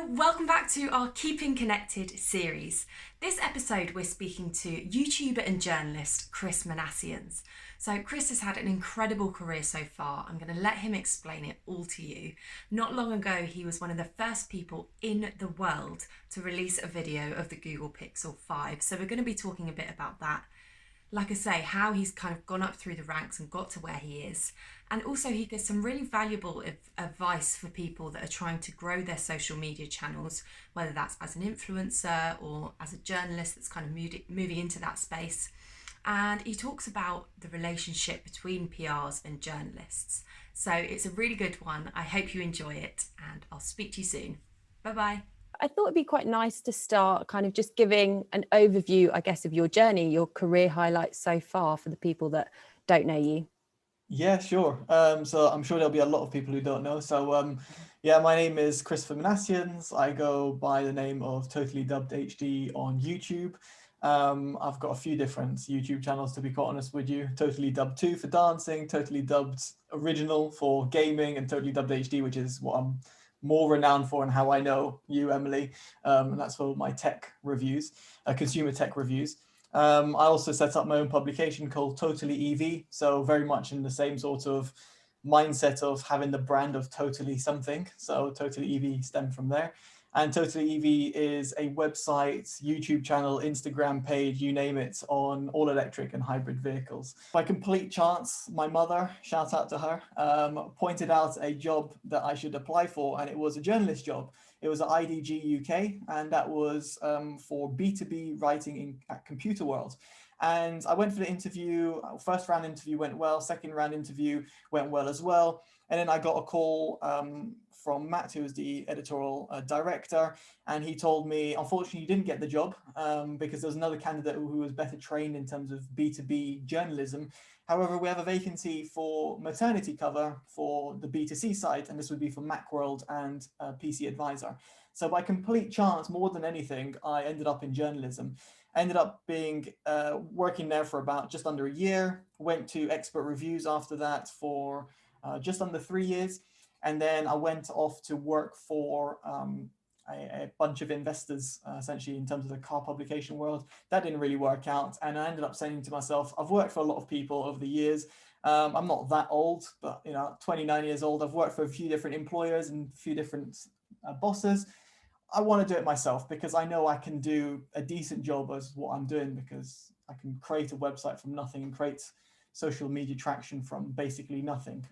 Hello, welcome back to our Keeping Connected series. This episode we're speaking to YouTuber and journalist Chris Minasians. So Chris has had an incredible career so far. I'm going to let him explain it all to you. Not long ago he was one of the first people in the world to release a video of the Google Pixel 5. So we're going to be talking a bit about that. Like I say, how he's kind of gone up through the ranks and got to where he is. And also he gives some really valuable advice for people that are trying to grow their social media channels, whether that's as an influencer or as a journalist that's kind of moving into that space. And he talks about the relationship between PRs and journalists. So it's a really good one. I hope you enjoy it, and I'll speak to you soon. Bye-bye. I thought it'd be quite nice to start kind of just giving an overview, I guess, of your journey, your career highlights so far for the people that don't know you. Yeah, sure. So I'm sure there'll be a lot of people who don't know. So yeah, my name is Chris Minasians. I go by the name of TotallyDubbedHD on YouTube. I've got a few different YouTube channels, to be quite honest with you. TotallyDubbed2 for dancing, TotallyDubbed Original for gaming, and TotallyDubbedHD, which is what I'm more renowned for and how I know you, Emily. And that's for my tech reviews, consumer tech reviews. I also set up my own publication called TotallyEV, so very much in the same sort of mindset of having the brand of Totally something. So TotallyEV stemmed from there. And TotallyEV is a website, YouTube channel, Instagram page, you name it, on all electric and hybrid vehicles. By complete chance, my mother, shout out to her, pointed out a job that I should apply for, and it was a journalist job. It was at IDG UK, and that was for B2B writing at Computer World. And I went for the interview. First round interview went well. Second round interview went well as well. And then I got a call from Matt, who was the editorial director, and he told me, unfortunately, you didn't get the job because there was another candidate who was better trained in terms of B2B journalism. However, we have a vacancy for maternity cover for the B2C side, and this would be for Macworld and PC Advisor. So by complete chance, more than anything, I ended up in journalism. I ended up being working there for about just under a year, went to Expert Reviews after that for just under 3 years. And then I went off to work for a bunch of investors, essentially, in terms of the car publication world. That didn't really work out. And I ended up saying to myself, I've worked for a lot of people over the years. I'm not that old, but 29 years old. I've worked for a few different employers and a few different bosses. I want to do it myself because I know I can do a decent job as what I'm doing, because I can create a website from nothing and create social media traction from basically nothing.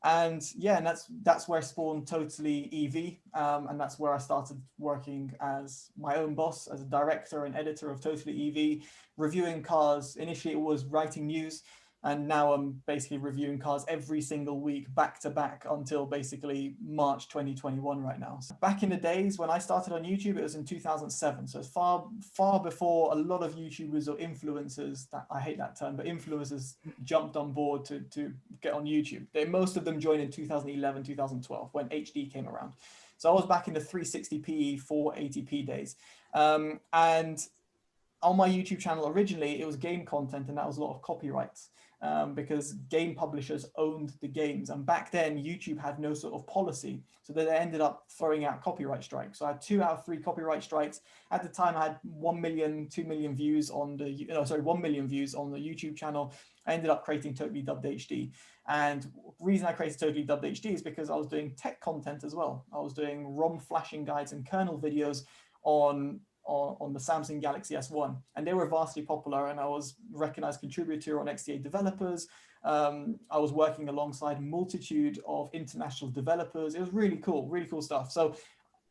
And yeah, and that's where I spawned TotallyEV, and that's where I started working as my own boss, as a director and editor of TotallyEV, reviewing cars. Initially, it was writing news, and now I'm basically reviewing cars every single week, back to back, until basically March 2021 right now. So back in the days when I started on YouTube, it was in 2007. So it's far before a lot of YouTubers or influencers, that I hate that term, but influencers jumped on board to get on YouTube. Most of them joined in 2011, 2012, when HD came around. So I was back in the 360p, 480p days. And on my YouTube channel, originally, it was game content, and that was a lot of copyrights. Because game publishers owned the games. And back then, YouTube had no sort of policy. So they ended up throwing out copyright strikes. So I had 2 out of 3 copyright strikes. At the time, I had 1 million, 2 million views on the, 1 million views on the YouTube channel. I ended up creating TotallyDubbedHD. And the reason I created TotallyDubbedHD is because I was doing tech content as well. I was doing ROM flashing guides and kernel videos on the Samsung Galaxy S1, and they were vastly popular, and I was recognized contributor on XDA developers. I was working alongside a multitude of international developers. It was really cool stuff. So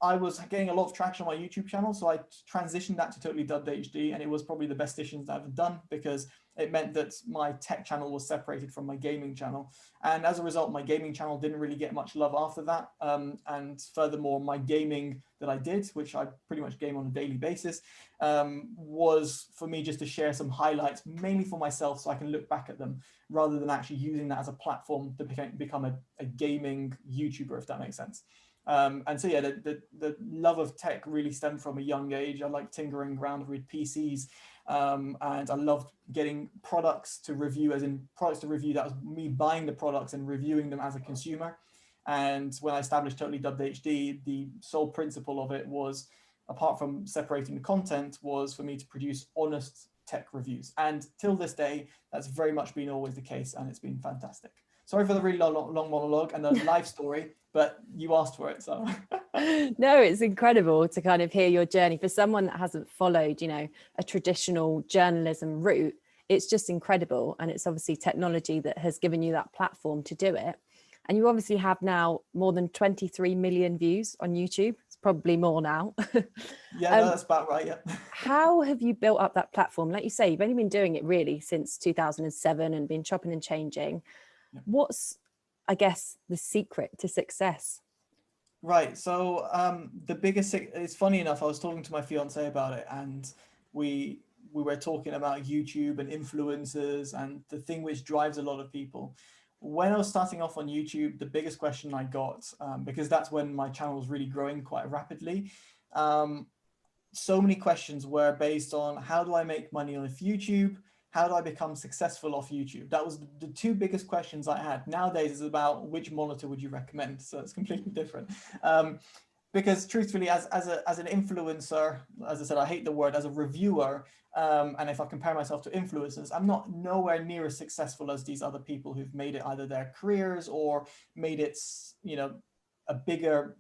I was getting a lot of traction on my YouTube channel, so I transitioned that to TotallyDubbedHD, and it was probably the best decision that I've ever done, because it meant that my tech channel was separated from my gaming channel. And as a result, my gaming channel didn't really get much love after that. And furthermore, my gaming that I did, which I pretty much game on a daily basis, was for me just to share some highlights, mainly for myself, so I can look back at them, rather than actually using that as a platform to become a gaming YouTuber, if that makes sense. And so yeah, the love of tech really stemmed from a young age. I like tinkering around with PCs, and I loved getting products to review, as in products to review. That was me buying the products and reviewing them as a consumer. And when I established TotallyDubbedHD, the sole principle of it was, apart from separating the content, was for me to produce honest tech reviews. And till this day, that's very much been always the case, and it's been fantastic. Sorry for the really long monologue and the life story, but you asked for it, so. No, it's incredible to kind of hear your journey. For someone that hasn't followed, a traditional journalism route, it's just incredible. And it's obviously technology that has given you that platform to do it. And you obviously have now more than 23 million views on YouTube. It's probably more now. Yeah, no, that's about right, yeah. How have you built up that platform? Like you say, you've only been doing it really since 2007 and been chopping and changing. Yeah. What's, I guess, the secret to success? Right. So the biggest, it's funny enough, I was talking to my fiance about it, and we were talking about YouTube and influencers and the thing which drives a lot of people. When I was starting off on YouTube, the biggest question I got, because that's when my channel was really growing quite rapidly, so many questions were based on, how do I make money off YouTube? How do I become successful off YouTube? That was the two biggest questions I had. Nowadays, it's about which monitor would you recommend? So it's completely different. Because truthfully, as an influencer, as I said, I hate the word, as a reviewer, and if I compare myself to influencers, I'm not nowhere near as successful as these other people who've made it either their careers or made it, a bigger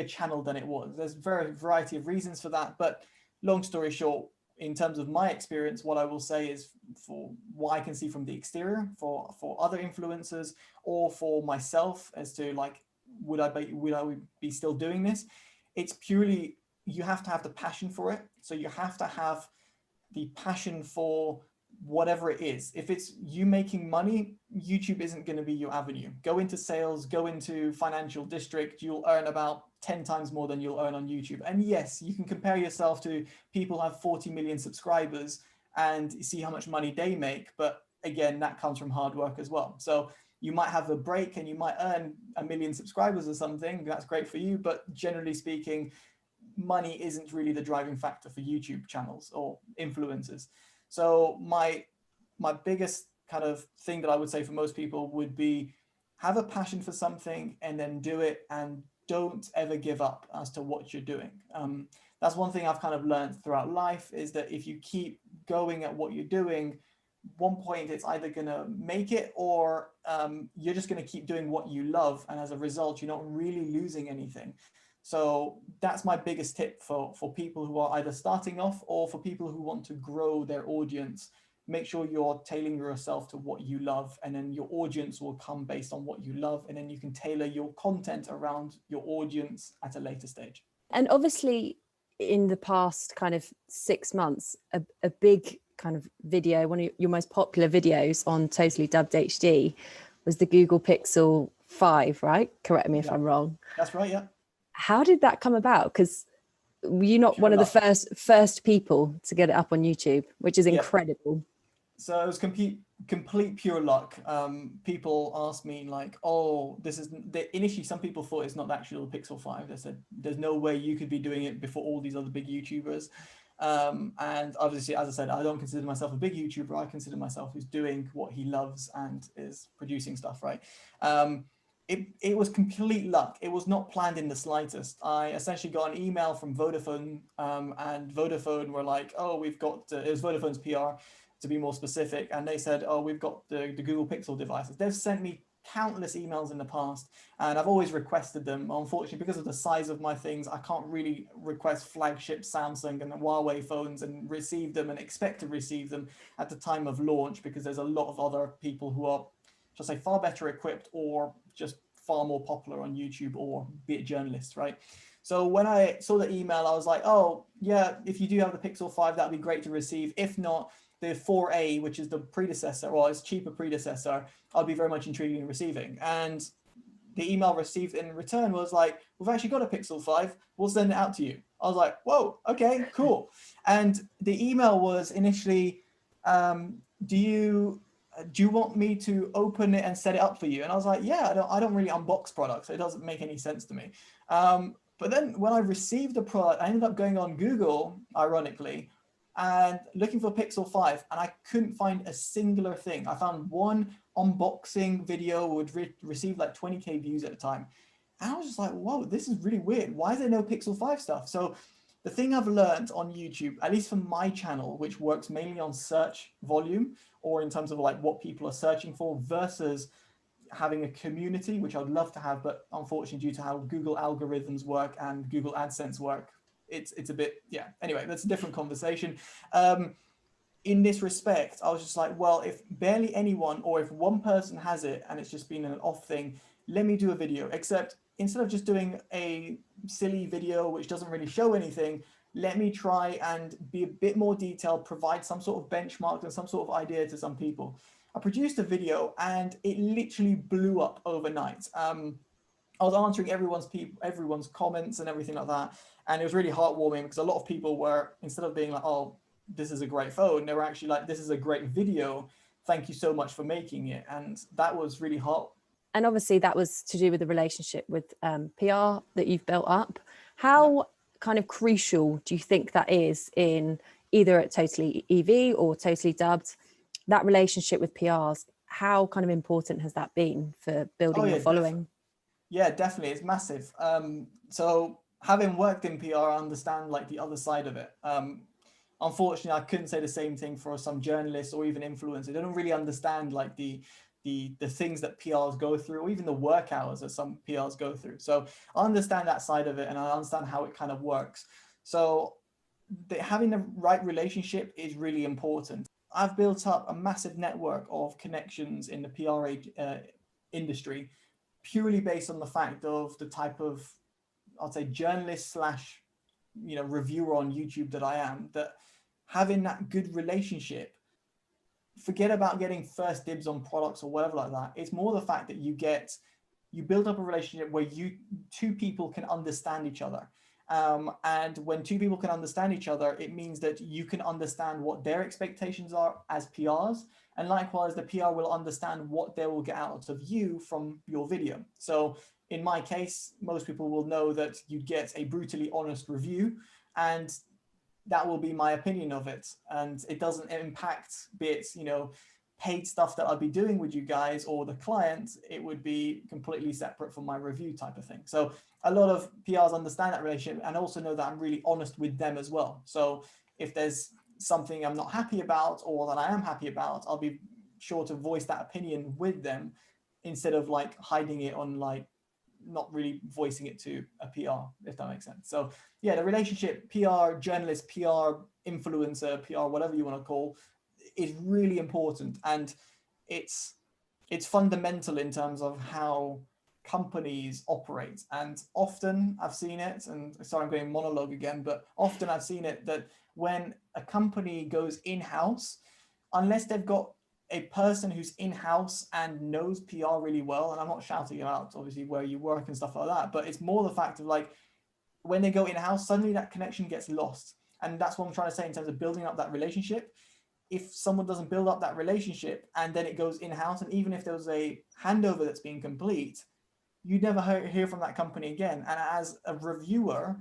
channel than it was. There's a variety of reasons for that, but long story short, in terms of my experience, what I will say is, for what I can see from the exterior, for other influencers, or for myself as to like, would I be still doing this? It's purely, you have to have the passion for it. So you have to have the passion for whatever it is. If it's you making money, YouTube isn't going to be your avenue. Go into sales, go into financial district, you'll earn about 10 times more than you'll earn on YouTube. And yes, you can compare yourself to people who have 40 million subscribers and see how much money they make. But again, that comes from hard work as well. So you might have a break and you might earn 1 million subscribers or something. That's great for you. But generally speaking, money isn't really the driving factor for YouTube channels or influencers. So my biggest kind of thing that I would say for most people would be, have a passion for something and then do it, and don't ever give up as to what you're doing. That's one thing I've kind of learned throughout life, is that if you keep going at what you're doing, one point it's either going to make it, or you're just going to keep doing what you love. And as a result, you're not really losing anything. So that's my biggest tip for people who are either starting off or for people who want to grow their audience. Make sure you're tailoring yourself to what you love, and then your audience will come based on what you love, and then you can tailor your content around your audience at a later stage. And obviously in the past kind of 6 months, a big kind of video, one of your most popular videos on TotallyDubbedHD was the Google Pixel 5, right? Correct me if I'm wrong. That's right, yeah. How did that come about? Because you're not one of the first people to get it up on YouTube, which is incredible. So it was complete pure luck. People asked me like, oh, this is, initially some people thought it's not the actual Pixel 5. They said, there's no way you could be doing it before all these other big YouTubers. And obviously, as I said, I don't consider myself a big YouTuber. I consider myself who's doing what he loves and is producing stuff, right? It was complete luck. It was not planned in the slightest. I essentially got an email from Vodafone, and Vodafone were like, oh, we've got, it was Vodafone's PR to be more specific. And they said, oh, we've got the Google Pixel devices. They've sent me countless emails in the past, and I've always requested them. Unfortunately, because of the size of my things, I can't really request flagship Samsung and Huawei phones and receive them and expect to receive them at the time of launch, because there's a lot of other people who are, shall I say, far better equipped or just far more popular on YouTube, or be it journalists, right? So when I saw the email, I was like, oh yeah, if you do have the Pixel 5, that'd be great to receive. If not, the 4A, which is the predecessor, or its cheaper predecessor, I'll be very much intrigued in receiving. And the email received in return was like, we've actually got a Pixel 5, we'll send it out to you. I was like, whoa, okay, cool. And the email was initially, do you want me to open it and set it up for you? And I was like, yeah, I don't really unbox products. So it doesn't make any sense to me. But then when I received the product, I ended up going on Google, ironically, and looking for Pixel 5, and I couldn't find a singular thing. I found one unboxing video would receive like 20k views at a time. And I was just like, whoa, this is really weird. Why is there no Pixel 5 stuff? So the thing I've learned on YouTube, at least for my channel, which works mainly on search volume or in terms of like what people are searching for versus having a community, which I'd love to have, but unfortunately due to how Google algorithms work and Google AdSense work, it's a bit, yeah. Anyway, that's a different conversation. In this respect, I was just like, well, if barely anyone or if one person has it and it's just been an off thing, let me do a video. Except instead of just doing a silly video which doesn't really show anything, let me try and be a bit more detailed, provide some sort of benchmark and some sort of idea to some people. I produced a video and it literally blew up overnight. I was answering everyone's comments and everything like that. And it was really heartwarming because a lot of people were, instead of being like, oh, this is a great phone, they were actually like, this is a great video. Thank you so much for making it. And that was really hot. And obviously that was to do with the relationship with PR that you've built up. How kind of crucial do you think that is in either at Totally EV or Totally Dubbed, that relationship with PRs? How kind of important has that been for building your following? Yeah, definitely. It's massive. So having worked in PR, I understand like the other side of it. Unfortunately, I couldn't say the same thing for some journalists or even influencers. They don't really understand like the things that PRs go through, or even the work hours that some PRs go through. So I understand that side of it, and I understand how it kind of works. So having the right relationship is really important. I've built up a massive network of connections in the PR industry, purely based on the fact of the type of, I'd say, journalist slash, reviewer on YouTube that I am, that having that good relationship, forget about getting first dibs on products or whatever like that. It's more the fact that you build up a relationship where two people can understand each other. And when two people can understand each other, it means that you can understand what their expectations are as PRs. And likewise, the PR will understand what they will get out of you from your video. So in my case, most people will know that you get a brutally honest review, and that will be my opinion of it. And it doesn't impact, be it, paid stuff that I'd be doing with you guys or the client. It would be completely separate from my review type of thing. So a lot of PRs understand that relationship and also know that I'm really honest with them as well. So if there's something I'm not happy about or that I am happy about, I'll be sure to voice that opinion with them instead of like hiding it on like not really voicing it to a PR, if that makes sense. So yeah, the relationship, PR journalist, PR influencer, PR, whatever you want to call, is really important. And it's fundamental in terms of how companies operate. And often I've seen it, and sorry, I'm going monologue again, but often I've seen it that when a company goes in-house, unless they've got a person who's in-house and knows PR really well, and I'm not shouting out obviously where you work and stuff like that, but it's more the fact of like, when they go in-house, suddenly that connection gets lost. And that's what I'm trying to say in terms of building up that relationship. If someone doesn't build up that relationship and then it goes in-house, and even if there was a handover that's being complete, you never hear from that company again. And as a reviewer,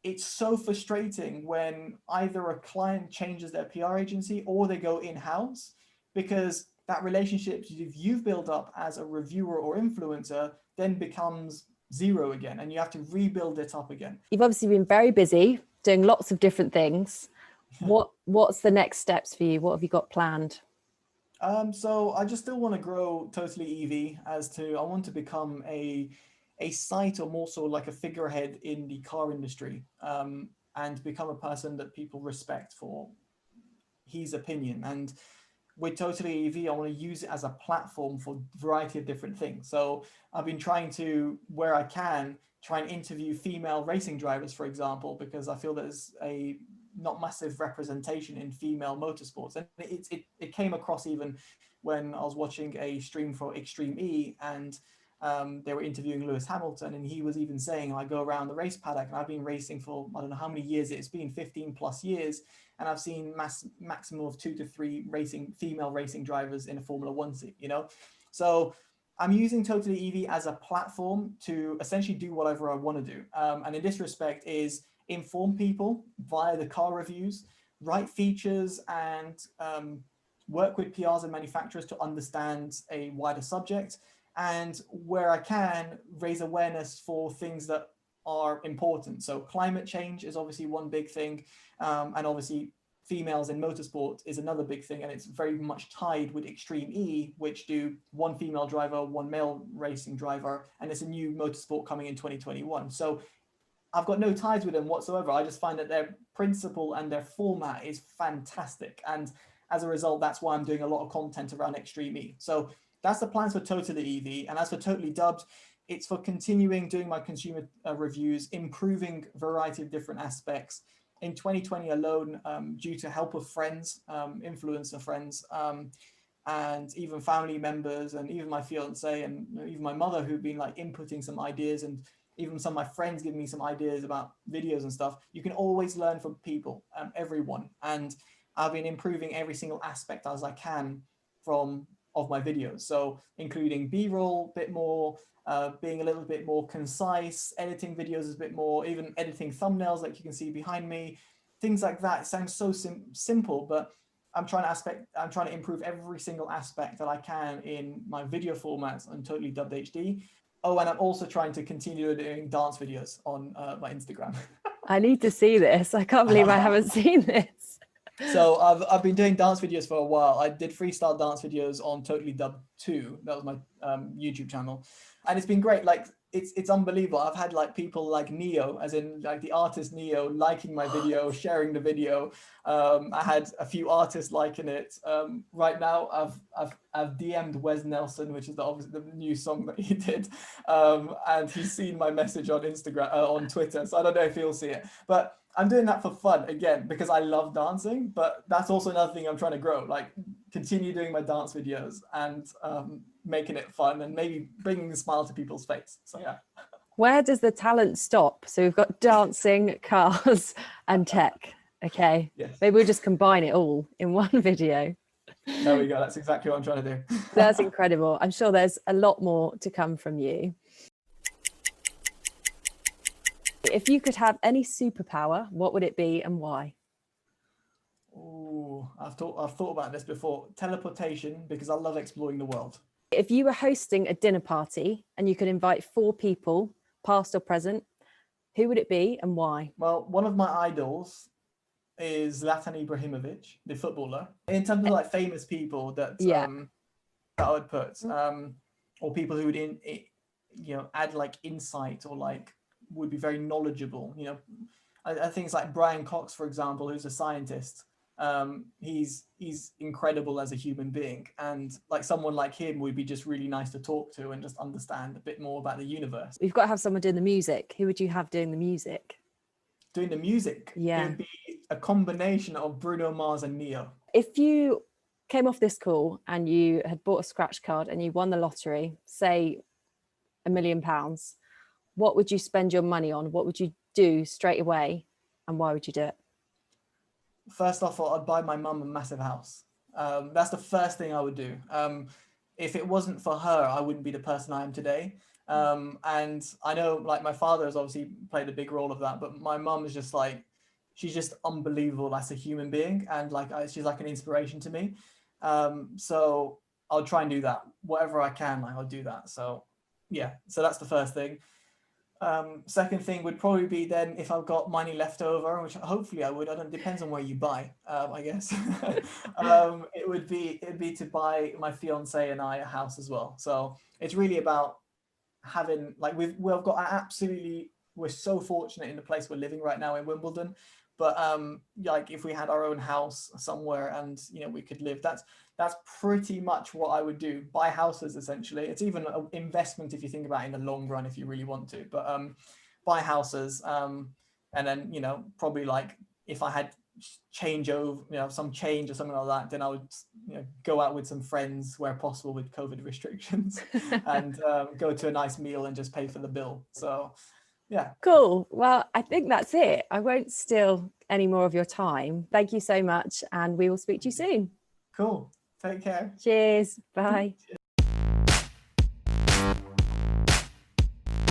it's so frustrating when either a client changes their PR agency or they go in-house, because that relationship you've built up as a reviewer or influencer then becomes zero again, and you have to rebuild it up again. You've obviously been very busy doing lots of different things. What's the next steps for you? What have you got planned? So I just still want to grow Totally EV I want to become a site, or more so like a figurehead in the car industry, and become a person that people respect for his opinion. And with Totally EV, I want to use it as a platform for a variety of different things. So I've been trying to, where I can, try and interview female racing drivers, for example, because I feel there's a not massive representation in female motorsports. And it came across even when I was watching a stream for Extreme E, and they were interviewing Lewis Hamilton, and he was even saying, I go around the race paddock and I've been racing for, I don't know how many years it's been, 15 plus years. And I've seen maximum of 2 to 3 female racing drivers in a Formula One seat, So I'm using Totally EV as a platform to essentially do whatever I want to do. And in this respect is inform people via the car reviews, write features and work with PRs and manufacturers to understand a wider subject, and where I can, raise awareness for things that are important. So climate change is obviously one big thing, and obviously females in motorsport is another big thing, and it's very much tied with Extreme E, which do one female driver, one male racing driver, and it's a new motorsport coming in 2021. So I've got no ties with them whatsoever. I just find that their principle and their format is fantastic, and as a result, that's why I'm doing a lot of content around Extreme E. So that's the plans for Totally EV. And as for Totally Dubbed, it's for continuing doing my consumer reviews, improving a variety of different aspects. In 2020 alone, due to help of friends, influencer friends, and even family members, and even my fiance, and even my mother, who've been like inputting some ideas, and even some of my friends giving me some ideas about videos and stuff. You can always learn from people, everyone. And I've been improving every single aspect as I can of my videos. So including B-roll a bit more, being a little bit more concise, editing videos a bit more, even editing thumbnails like you can see behind me, things like that. It sounds so simple, but I'm trying to improve every single aspect that I can in my video formats on Totally Dubbed HD. Oh, and I'm also trying to continue doing dance videos on my Instagram. I need to see this. I can't believe I haven't seen this. So I've been doing dance videos for a while. I did freestyle dance videos on Totally Dubbed 2. That was my YouTube channel, and it's been great. Like it's unbelievable. I've had like people like Neo, as in like the artist Neo, liking my video, sharing the video. I had a few artists liking it. Right now, I've DM'd Wes Nelson, which is obviously the new song that he did, and he's seen my message on Instagram, on Twitter. So I don't know if he'll see it, but I'm doing that for fun again because I love dancing. But that's also another thing I'm trying to grow, like continue doing my dance videos and making it fun and maybe bringing a smile to people's face. So yeah. Where does the talent stop? So we've got dancing, cars, and tech. Okay. Yes. Maybe we'll just combine it all in one video. There we go. That's exactly what I'm trying to do. That's incredible. I'm sure there's a lot more to come from you. If you could have any superpower, what would it be and why? Oh, I've thought about this before. Teleportation, because I love exploring the world. If you were hosting a dinner party and you could invite 4 people, past or present, who would it be and why? Well, one of my idols is Zlatan Ibrahimovic, the footballer. In terms of like famous people that that I would put, or people who would add like insight or like would be very knowledgeable. You know, I think it's like Brian Cox, for example, who's a scientist. He's incredible as a human being, and like someone like him would be just really nice to talk to and just understand a bit more about the universe. We've got to have someone doing the music. Who would you have doing the music? Doing the music? Yeah. It would be a combination of Bruno Mars and Neo. If you came off this call and you had bought a scratch card and you won the lottery, say £1 million, what would you spend your money on? What would you do straight away, and why would you do it? First off, I'd buy my mum a massive house. That's the first thing I would do. If it wasn't for her, I wouldn't be the person I am today. And I know like my father has obviously played a big role of that, but my mum is just like, she's just unbelievable as a human being. And like, she's like an inspiration to me. So I'll try and do that. Whatever I can, like I'll do that. So yeah, so that's the first thing. Second thing would probably be then if I've got money left over, which hopefully I would. Depends on where you buy, I guess. It'd be to buy my fiance and I a house as well. So it's really about having like we've got we're so fortunate in the place we're living right now in Wimbledon. But like if we had our own house somewhere and we could live, that's pretty much what I would do. Buy houses essentially. It's even an investment if you think about it in the long run if you really want to. But buy houses and then probably like if I had some change or something like that, then I would go out with some friends where possible with COVID restrictions and go to a nice meal and just pay for the bill. So. Yeah. Cool. Well, I think that's it. I won't steal any more of your time. Thank you so much. And we will speak to you soon. Cool. Take care. Cheers. Bye.